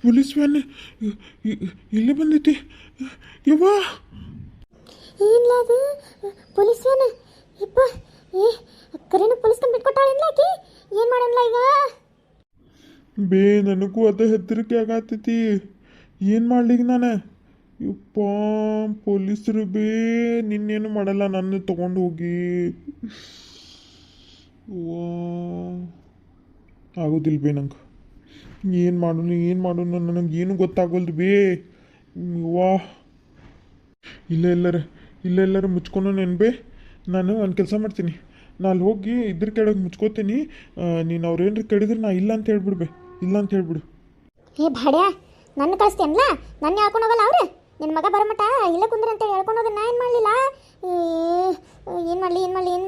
Police van ಇಲ್ಲೇ ಬಂದೈತಿ. ಯವ್ವಾ ಏನಿಲ್ಲ ಅದು ಪೊಲೀಸ್ ವ್ಯಾನ್. ಯಪ್ಪ ಏ ಕರೆನು ಪೊಲೀಸ್ ಕಂಪ್ಲೇಂಟ್ ಕೊಟ್ಟಾಳಿಲ್ಲ ಆಕಿ. ಏನು ಮಾಡೋಣ ಈಗ? ಬೇ ನನಗೂ ಅದ ಹೆದರಿಕೆ ಆಗತ್ತೈತಿ. ಏನು ಮಾಡ್ಲಿಕ್ಕೆ ನಾನು? ಯಪ್ಪ ಪೊಲೀಸರು ಬೇ ನಿನ್ನೇನು ಮಾಡಲ್ಲ, ನನ್ನ ತಗೊಂಡು ಹೋಗಿ. ವಾ ಆಗೋದಿಲ್ಲ ಬೇ ನಂಗೆ. ಏನು ಮಾಡೋಣ ನನಗೇನು ಗೊತ್ತಾಗೋಲ್ದು ಬೇ. ವಾ ಇಲ್ಲೆಲ್ಲರ ಮುಚ್ಕೊಂಡು ನೆನ್ ಬೇ. ನಾನು ಒಂದು ಕೆಲಸ ಮಾಡ್ತೀನಿ, ನಾನು ಹೋಗಿ ಇದ್ರ ಕೆಳಗೆ ಮುಚ್ಕೋತೀನಿ. ನೀನು ಅವ್ರೇನ್ರಿ ಕೇಳಿದ್ರೆ ನಾ ಇಲ್ಲ ಅಂತ ಹೇಳ್ಬಿಡ್ಬೆ. ಇಲ್ಲ ಅಂತ ಹೇಳ್ಬಿಡು. ಏ ಭಾಡ್ಯ, ನನ್ನ ಕಳಿಸ್ತೇನಲ್ಲ, ನನ್ನ ಹೇಳ್ಕೊಂಡು ಹೋಗಲ್ಲ ಅವ್ರು. ನಿನ್ನ ಮಗ ಬರೋ ಮಟ ಇಲ್ಲ ಕುಂದ್ರ ಅಂತ ಹೇಳ್ಕೊಂಡು ಹೋದ್ರೆ ನಾ ಏನು ಮಾಡಲಿಲ್ಲ. ಏನು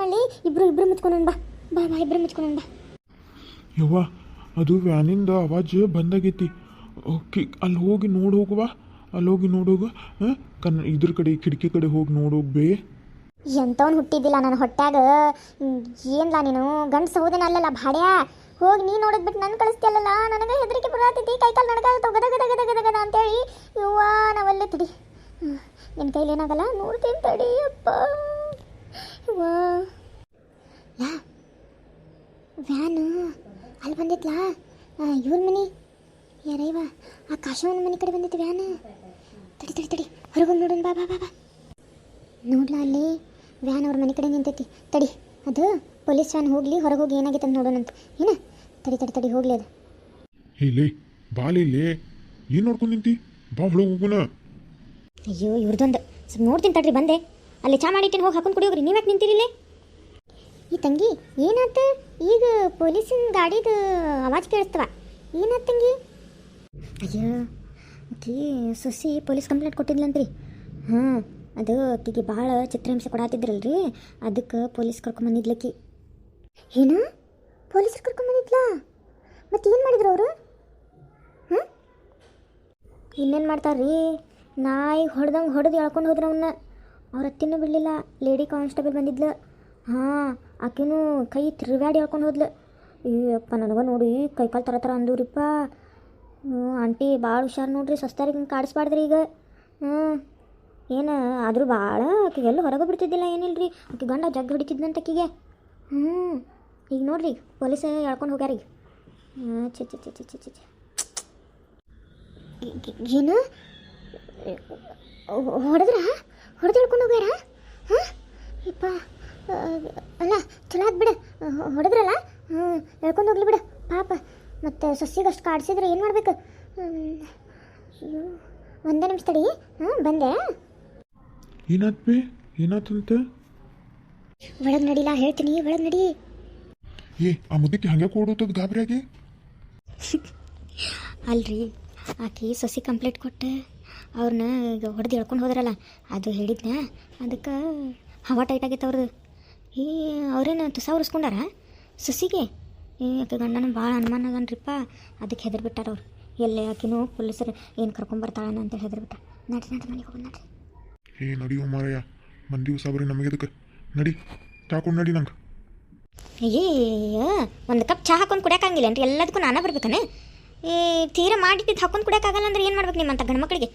ಮಾಡಲಿ ಇಬ್ರು ಮುಚ್ಕೊಂಡು ಬಾ ಇಬ್ರು ಮುಚ್ಕೊಂಡು ಬಾ. ಯವ್ವ ಅದು ವ್ಯಾನಿಂದ ಆವಾಜ್ ಬಂದಾಗೈತಿ. ಓಕೆ ಅಲ್ಲಿ ಹೋಗಿ ನೋಡಿ ಹೋಗುವ. ಅಲ್ಲಿ ಹೋಗಿ ನೋಡೋಗ ಇದ್ರ ಕಡೆ ಕಿಟಕಿ ಕಡೆ ಹೋಗಿ ನೋಡೋಗ್ಬೇ. ಎಂಥವ್ನು ಹುಟ್ಟಿದ್ದಿಲ್ಲ ನನ್ನ ಹೊಟ್ಯಾಗ. ಏನಿಲ್ಲ ನೀನು ಗಂಡು ಸಹೋದನ ಅಲ್ಲಲ್ಲ ಭಾಡ್ಯ. ಹೋಗಿ ನೀನು ನೋಡಿದ್ಬಿಟ್ಟು ನನ್ನ ಕಳಿಸ್ತಿಯಲ್ಲ, ನನಗೆ ಹೆದರಿಕೆ ಬರತೈತಿ. ಕೈಕಾಲು ನಡಗಾಗತ್ತವ ಗದಗದ ಅಂತೇಳಿ. ಇವ್ವ ನಾವಲ್ಲೇ ತಡಿ, ನಿನ್ನ ಕೈಲಿ ಏನಾಗಲ್ಲ ನೋಡ್ತೀನಿ ತಡಿ. ಅಪ್ಪ ಇವ್ವ ಯಾ ವ್ಯಾನು ಅಲ್ಲಿ ಬಂದಿತ್ಲಾ ಇವ್ರ ಮನೆ ಯಾರೈವ ಆ ಕಾಶವನ ಮನೆ ಕಡೆ ಬಂದಿತ್ತು ವ್ಯಾನ್. ತಡಿ ಹೊರಗೋಗಿ ನೋಡೋಣ. ಬಾ ನೋಡ್ಲಾ ಅಲ್ಲಿ ವ್ಯಾನ್ ಅವ್ರ ಮನೆ ಕಡೆ ನಿಂತೈತಿ. ತಡಿ ಅದು ಪೊಲೀಸ್ ವ್ಯಾನ್ ಹೋಗ್ಲಿ, ಹೊರಗೆ ಹೋಗಿ ಏನಾಗೈತೆ ಅಂತ ನೋಡೋಣಂತ. ಏನ ತಡಿ ಹೋಗ್ಲಿ ಅದು. ಹೇಳಿ ಬಾಲಿಲ್ಲಿ ಏನು ನೋಡ್ಕೊಂಡು ನಿಂತಿ? ಬಾ ಒಳಗೆ ಹೋಗೋಣ. ಅಯ್ಯೋ ಇವ್ರದ್ದೊಂದು ಸ್ವಲ್ಪ ನೋಡ್ತೀನಿ ತಡ್ರಿ. ಬಂದೆ ಅಲ್ಲಿ ಚಾ ಮಾಡಿಟ್ಟಿನ ಹೋಗಿ ಹಾಕೊಂಡು ಕುಡಿಯೋಗ್ರಿ. ನೀವ್ಯಾಕೆ ನಿಂತಿರಿಲ್ಲೇ? ಈ ತಂಗಿ ಏನಾತ? ಈಗ ಪೊಲೀಸಿನ ಗಾಡಿದು ಆವಾಜ್ ಕೇಳಿಸ್ತವ. ಏನಾತ ತಂಗಿ? ಅಯ್ಯೋ ಆಕಿ ಸೊಸಿ ಪೊಲೀಸ್ ಕಂಪ್ಲೇಂಟ್ ಕೊಟ್ಟಿದ್ಲಂತ್ರಿ. ಹಾಂ ಅದು ಆಕಿಗೆ ಭಾಳ ಚಿತ್ರಹಿಂಸೆ ಕೊಡಾತಿದ್ರಲ್ರಿ, ಅದಕ್ಕೆ ಪೊಲೀಸ್ ಕರ್ಕೊಂಬಂದಿದ್ಲಕ್ಕಿ. ಏನು ಪೊಲೀಸರು ಕರ್ಕೊಂಬಂದಿದ್ಲಾ? ಮತ್ತೆ ಏನು ಮಾಡಿದ್ರು ಅವರು? ಹಾಂ ಇನ್ನೇನು ಮಾಡ್ತಾರ್ರಿ, ನಾಯಿ ಹೊಡೆದು ಎಳ್ಕೊಂಡು ಹೋದ್ರು ಅವನ್ನ. ಅವ್ರ ಅತ್ತಿನೂ ಬಿಡಲಿಲ್ಲ. ಲೇಡಿ ಕಾನ್ಸ್ಟೇಬಲ್ ಬಂದಿದ್ಲು. ಹಾಂ ಆಕಿನೂ ಕೈ ತಿರುಗಾಡಿ ಹೇಳ್ಕೊಂಡು ಹೋದ್ಲು. ಅಯ್ಯಪ್ಪ ನನಗೆ ನೋಡಿ ಕೈಕಾಲು ಥರ ಅಂದೂರಿಪ್ಪ. ಆಂಟಿ ಭಾಳ ಹುಷಾರು ನೋಡ್ರಿ, ಸ್ವಸ್ಥರಿಗೆ ಕಾಡಿಸ್ಬಾರ್ದ್ರಿ ಈಗ. ಏನು ಆದರೂ ಭಾಳ ಆಕೆಗೆಲ್ಲೂ ಹೊರಗೆ ಬಿಡ್ತಿದ್ದಿಲ್ಲ, ಏನಿಲ್ರಿ. ಆಕೆ ಗಂಡ ಜಗ್ಗ ಹೊಡಿತಿದ್ನಂತ ಆಕಿಗೆ. ಈಗ ನೋಡ್ರಿ ಪೊಲೀಸ್ ಹೇಳ್ಕೊಂಡು ಹೋಗ್ಯಾರ ಈಗ. ಏನು ಹೊಡೆದು ಹೇಳ್ಕೊಂಡು ಹೋಗ್ಯಾರ? ಹಾಂ ಯಪ್ಪ ಅಲ್ಲ ಚಲೋ ಆದ್ ಬಿಡು, ಹೊಡೆದ್ರಲ್ಲ. ಹೇಳ್ಕೊಂಡು ಹೋಗ್ಲಿ ಬಿಡು ಪಾಪ. ಮತ್ತು ಸೊಸಿಗೆ ಅಷ್ಟು ಕಾಡಿಸಿದ್ರೆ ಏನು ಮಾಡಬೇಕು? ಅಯ್ಯೋ ಒಂದೇ ನಿಮಿಷ ತಡಿ. ಬಂದೆ. ಏನಾತಂತ? ಒಳಗೆ ನಡಿಲ್ಲ ಹೇಳ್ತೀನಿ, ಒಳಗೆ ನಡಿ. ಆ ಮುದ್ದಕ್ಕೆ ಹಂಗೆ ಕೊಡುತ್ತದ ಗಾಬರಿಯಾಗಿ. ಅಲ್ರಿ ಆಕಿ ಸೊಸಿ ಕಂಪ್ಲೇಂಟ್ ಕೊಟ್ಟೆ ಅವ್ರನ್ನ ಈಗ ಹೊಡೆದು ಹೇಳ್ಕೊಂಡು ಹೋದ್ರಲ್ಲ, ಅದು ಹೇಳಿದ್ನ. ಅದಕ್ಕೆ ಹವಾ ಟೈಟ್ ಆಗೈತೆ ಅವ್ರದ್ದು. ಅವ್ರೇನು ತುಸ ಉರಿಸ್ಕೊಂಡಾರ ಸೊಸಿಗೆ. ಆಕೆ ಗಂಡನ ಭಾಳ ಅನುಮಾನ ಅದನ್ರಿಪ್ಪ. ಅದಕ್ಕೆ ಹೆದರ್ಬಿಟ್ಟಾರ ಅವ್ರು. ಎಲ್ಲೇ ಆಕಿನೂ ಪೊಲೀಸರು ಏನು ಕರ್ಕೊಂಬರ್ತಾಳನ ಅಂತ ಹೆದರ್ಬಿಟ್ಟ. ನಡ್ರಿ ಮನೆಗೆ ಹೋಗಿ ನಡ್ರಿ. ನಡಿಯೋ ಮಾರಯ್ಯ, ಮಂದಿ ಸಾಬ್ರಿ ನಮಗೆ ಅದಕ್ಕೆ. ನಡಿ ಚಾಕೊಂಡು ನಡಿ ನಂಗೆ. ಅಯ್ಯ ಒಂದು ಕಪ್ ಚಹಾ ಹಾಕೊಂಡು ಕುಡಿಯೋಕ್ಕಾಗಿಲ್ಲ ಅಂರಿ, ಎಲ್ಲದಕ್ಕೂ ನಾನೇ ಬರ್ಬೇಕನೆ. ತೀರಾ ಮಾಡಿಟ್ಟಿದ್ದು ಹಾಕೊಂಡು ಕುಡಿಯೋಕ್ಕಾಗಲ್ಲ ಅಂದ್ರೆ ಏನು ಮಾಡ್ಬೇಕು ನಿಮ್ಮಂತ ಗಂಡು ಮಕ್ಕಳಿಗೆ?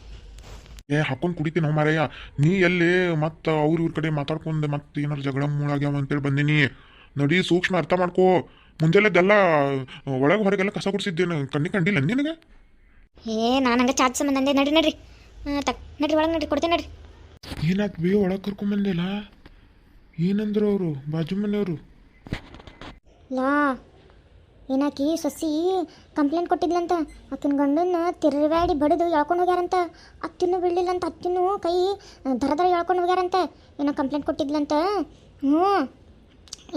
ಹಾಕೊಂಡು ಕುಡಿತೀನಿ ನಾವು ಮಾರಯ್ಯ. ನೀ ಎಲ್ಲಿ ಮತ್ತು ಇವ್ರ ಕಡೆ ಮಾತಾಡ್ಕೊಂಡು ಮತ್ತೆ ಏನಾರು ಜಗಳ ಮೂಳಾಗ್ಯಾವ ಅಂತೇಳಿ ಬಂದೀನಿ. ನಡಿ ಸೂಕ್ಷ್ಮ ಅರ್ಥ ಮಾಡ್ಕೋ. ಮುಂಜಾನೆದ್ದೆಲ್ಲ ಒಳಗೆ ಹೊರಗೆಲ್ಲ ಕಸ ಗುಡಿಸಿದ್ದೇನು ಕಂಡಿಲ್ಲ ನಿನಗೆ? ನಾನು ಹಂಗೆ ಚಾಚ್ ಸಂಬಂಧ ಅಂದೆ. ನಡ್ರಿ ನಡ್ರಿ ಒಳಗೆ ನಡ್ರಿ, ಕೊಡ್ತೀನಿ ನಡ್ರಿ. ಏನಾಯ್ತು ಬೇ ಒಳಗೆ ಕರ್ಕೊಂಬಂದಿಲ್ಲ? ಏನಂದ್ರು ಅವರು ಬಾಜು ಮನೆಯವರು? ಲಾ ಏನಾಕಿ ಸೊಸಿ ಕಂಪ್ಲೇಂಟ್ ಕೊಟ್ಟಿದ್ಲಂತ. ಆಕಿನ ಗಂಡನ್ನ ತಿರುಗಾಡಿ ಬಡಿದು ಎಳ್ಕೊಂಡು ಹೋಗ್ಯಾರಂತ. ಅತ್ತಿನೂ ಬಿಡಲಿಲ್ಲಂತ, ಅತ್ತಿನೂ ಕೈ ದರ ಎಳ್ಕೊಂಡು ಹೋಗ್ಯಾರಂತೆ. ಏನೋ ಕಂಪ್ಲೇಂಟ್ ಕೊಟ್ಟಿದ್ಲಂತ.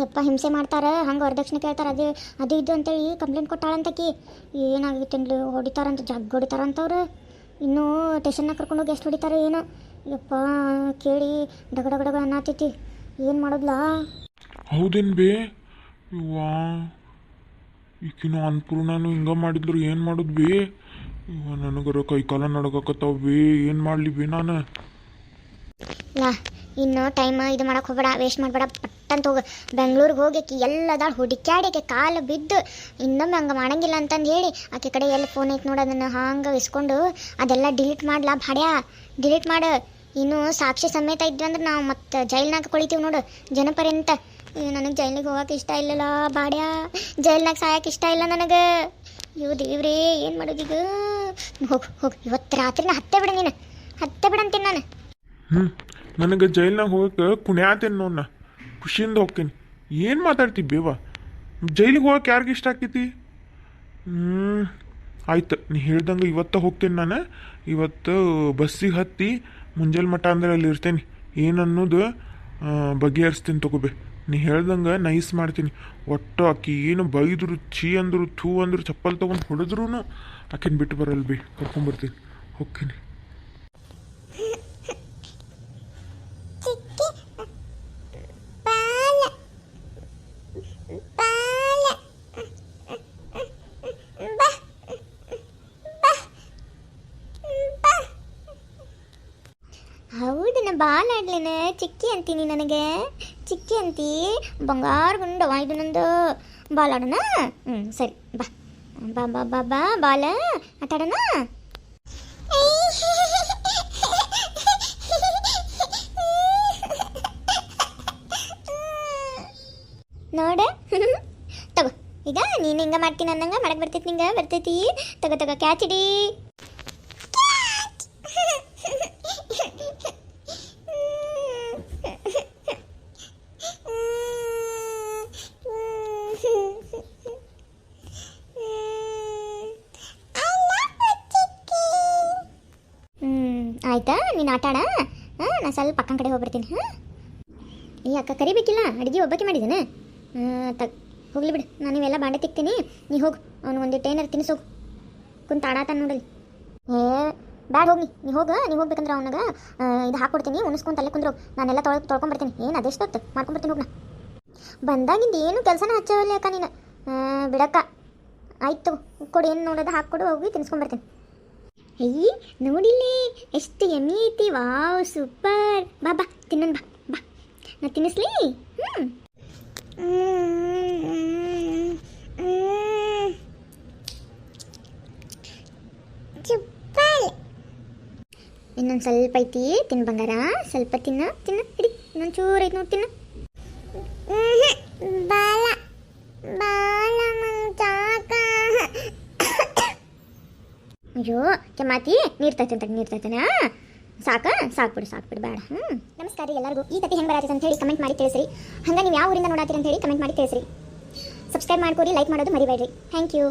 ಯಪ್ಪ ಹಿಂಸೆ ಮಾಡ್ತಾರೆ, ಹಂಗೆ ವರದಕ್ಷಿಣೆ ಕೇಳ್ತಾರೆ, ಅದು ಇದು ಅಂತೇಳಿ ಕಂಪ್ಲೇಂಟ್ ಕೊಟ್ಟಾಳಂತಕಿ. ಏನಾಗಿತ್ತೇನ್ಲಿ ಹೊಡಿತಾರಂತ, ಜಗ್ಗ ಹೊಡಿತಾರಂತವ್ರು. ಇನ್ನೂ ಸ್ಟೇಷನ್ನಾಗ ಕರ್ಕೊಂಡೋಗಿ ಎಷ್ಟು ಹೊಡಿತಾರೆ ಏನೋ. ಯಪ್ಪ ಕೇಳಿ ಡಗಡ ಅನ್ನತೈತಿ. ಏನು ಮಾಡೋದ್ಲಾ? ಹೌದೇನು ಬೇ? ವಾ ಈಕಿನ ಅನ್ಪೂರ್ಣನು ಹಿಂಗೆ ಮಾಡಿದ್ರು ಏನು ಮಾಡೋದು ಬೇ? ನನಗರ ಕೈಕಾಲ ನಡಗಕತ್ತಾವ ಬೇ. ಏನು ಮಾಡಲಿ ಬೇ ನಾನು? ಲಾ ಇನ್ನು ಟೈಮ್ ಇದು ಮಾಡಕ್ಕೆ ಹೋಗ್ಬೇಡ, ವೇಸ್ಟ್ ಮಾಡಬೇಡ, ಪಟ್ಟಂತ ಹೋಗು. ಬೆಂಗ್ಳೂರಿಗೆ ಹೋಗಿ ಆಕಿ ಎಲ್ಲದಾಳು ಹುಡುಕ್ಯಾಡಿ ಕಾಲು ಬಿದ್ದು ಇನ್ನೊಮ್ಮೆ ಹಂಗೆ ಮಾಡಂಗಿಲ್ಲ ಅಂತಂದು ಹೇಳಿ ಆಕೆ ಕಡೆ ಎಲ್ಲ ಫೋನ್ ಐತೆ ನೋಡು ಅದನ್ನು ಹಂಗೆ ಇಸ್ಕೊಂಡು ಅದೆಲ್ಲ ಡಿಲೀಟ್ ಮಾಡ್ಲಾ ಭಾಡ್ಯಾ, ಡಿಲೀಟ್ ಮಾಡು. ಇನ್ನು ಸಾಕ್ಷಿ ಸಮೇತ ಇದ್ವಿ ಅಂದ್ರೆ ನಾವು ಮತ್ತೆ ಜೈಲ್ನಾಗ ಕೊಳಿತೀವಿ ನೋಡು ಜನಪರ್ಯಂತ. ನನಗೆ ಜೈಲಿಗೆ ಹೋಗಕ್ಕೆ ಇಷ್ಟ ಇಲ್ಲಲ್ಲ ಭಾಡ್ಯಾ, ಜೈಲ್ನಾಗ ಸಾಯಕ್ಕೆ ಇಷ್ಟ ಇಲ್ಲ ನನಗೆ. ಇವು ದೇವ್ರೇ ಏನು ಮಾಡೋದೀಗ? ಹೋಗು ಹೋಗು, ಇವತ್ತು ರಾತ್ರಿನ ಹತ್ತೆ ಬಿಡು, ನೀನು ಹತ್ತೆ ಬಿಡು ಅಂತೀನಿ ನಾನು. ನನಗೆ ಜೈಲ್ನಾಗ ಹೋಗಕ್ಕೆ ಕುಣ್ಯಾತೇನು ನೋಡ್, ನಾ ಖುಷಿಯಿಂದ ಹೋಗ್ತೀನಿ. ಏನು ಮಾತಾಡ್ತಿ ಬೇವ? ಜೈಲಿಗೆ ಹೋಗಕ್ಕೆ ಯಾರಿಗೆ ಇಷ್ಟ ಆಕೈತಿ? ಆಯ್ತು, ನೀ ಹೇಳ್ದಂಗೆ ಇವತ್ತು ಹೋಗ್ತೀನಿ ನಾನು. ಇವತ್ತು ಬಸ್ಸಿಗೆ ಹತ್ತಿ ಮುಂಜಾನೆ ಮಠ ಅಂದ್ರೆ ಅಲ್ಲಿ ಇರ್ತೇನೆ. ಏನನ್ನೋದು ಬಗೆಹರಿಸ್ತೀನಿ ತಗೋಬೇ. ನೀ ಹೇಳ್ದಂಗೆ ನೈಸ್ ಮಾಡ್ತೀನಿ. ಒಟ್ಟು ಆಕಿ ಏನು ಬೈದ್ರು, ಛೀ ಅಂದರು, ಥೂ ಅಂದರು, ಚಪ್ಪಲ್ ತೊಗೊಂಡು ಹೊಡೆದ್ರೂ ಆಕಿನ ಬಿಟ್ಟು ಬರಲ್ಲ ಬೇ, ಕರ್ಕೊಂಬರ್ತೀನಿ. ಹೋಗ್ತೀನಿ. ಹೌದು, ನಾ ಬಾಲ್ ಆಡ್ಲೇನ ಚಿಕ್ಕಿ ಅಂತೀನಿ. ನನಗೆ ಚಿಕ್ಕಿ ಅಂತಿ, ಬಂಗಾರ ಗುಂಡವ ಇದು ನಂದು. ಬಾಲ್ ಆಡೋಣ? ಸರಿ, ಬಾ ಬಾ ಬಾ ಬಾ ಬಾ ಬಾಲ ಆಟಾಡೋಣ. ನೋಡ ತಗೋ, ಈಗ ನೀನು ಹಿಂಗೆ ಮಾಡ್ತೀನಿ ಅನ್ನಂಗೆ ಮಾಡಕ್ಕೆ ಬರ್ತೈತಿ, ನಿಂಗೆ ಬರ್ತೈತಿ. ತಗೋ ತಗೋ, ಕ್ಯಾಚ್ ಇಡಿ. ಆಯ್ತಾ, ನೀನು ಆಟಾಡ. ನಾ ಸ್ವಲ್ಪ ಅಕ್ಕನ ಕಡೆ ಹೋಗ್ಬಿಡ್ತೀನಿ. ಈ ಅಕ್ಕ ಕರಿಬೇಕಿಲ್ಲ, ಅಡುಗೆ ಒಬ್ಬಕ್ಕೆ ಮಾಡಿದ್ದೇನೆ. ಹೋಗ್ಲಿ ಬಿಡು, ನಾನು ಇವೆಲ್ಲ ಬಾಂಡೆ ತಿಕ್ತೀನಿ. ನೀ ಹೋಗು, ಅವ್ನು ಒಂದಿಟ್ಟು ಏನಾರು ತಿನ್ನಿಸೋಗು. ಕುಂತ ಆಡಾತಾನ ನೋಡಲಿ. ಬ್ಯಾಡ ಹೋಗಿ, ನೀ ಹೋಗು. ನೀ ಹೋಗ್ಬೇಕಂದ್ರೆ ಅವನಾಗ ಇದು ಹಾಕ್ಕೊಡ್ತೀನಿ, ಉಣಿಸ್ಕೊಂತ ಅಲ್ಲೇ ಕುಂದ್ರು. ನಾನೆಲ್ಲ ತೊಳ್ಕೊಂಬರ್ತೀನಿ. ಏನು ಅದೆಷ್ಟೊತ್ತು ಮಾಡ್ಕೊಂಬರ್ತೀನಿ. ಹೋಗ್ನ ಬಂದಾಗಿಂದ ಏನು ಕೆಲಸನ ಹಚ್ಚವಲ್ಲ ಅಕ್ಕ ನೀನು, ಬಿಡಕ್ಕ. ಆಯ್ತು ಕೊಡು, ಏನು ನೋಡೋದು ಹಾಕ್ಕೊಡು, ಹೋಗಿ ತಿನ್ಸ್ಕೊಂಬರ್ತೀನಿ. ಅಯ್ಯಿ ನೋಡಿಲ್ಲೇ ಎಷ್ಟು ಎಮ್ಮೆ ಐತಿ. Wow, super. ಬಾ ಬಾ ತಿನ್ನೋಣ, ಬಾ ಬಾ, ನಾ ತಿನ್ನಿಸ್ಲಿ. ಇನ್ನೊಂದು ಸ್ವಲ್ಪ ಐತಿ, ತಿನ್ನು ಬಂಗಾರ. ಸ್ವಲ್ಪ ತಿನ್ನು ತಿನ್ನು, ಹಿಡಿ. ಇನ್ನೊಂದು ಚೂರು ಐತಿ ನೋಡಿ, ತಿನ್ನು. ಬಾಲ ಬಾಲ ಮಂಚಾಕ. ಅಯ್ಯೋ ಕೆಮಾತಿ, ನೀರು ತರ್ತಾನೆ. ಸಾಕು ಬಿಡು ಬೇಡ. ನಮಸ್ಕಾರ ರೀ ಎಲ್ಲರಿಗೂ. ಈ ಕತೆ ಹೆಂಗೆ ಬರತ್ತೆ ಅಂತ ಹೇಳಿ ಕಮೆಂಟ್ ಮಾಡಿ ತಿಳಿಸ್ರಿ. ಹಂಗೆ ನೀವು ಯಾವ ಊರಿಂದ ನೋಡತ್ತೀರಿ ಅಂತ ಹೇಳಿ ಕಮೆಂಟ್ ಮಾಡಿ ತಿಳಿಸ್ರಿ. ಸಬ್ಸ್ಕ್ರೈಬ್ ಮಾಡ್ಕೊರಿ, ಲೈಕ್ ಮಾಡೋದು ಮರಿಬೇಡ್ರಿ. Thank you.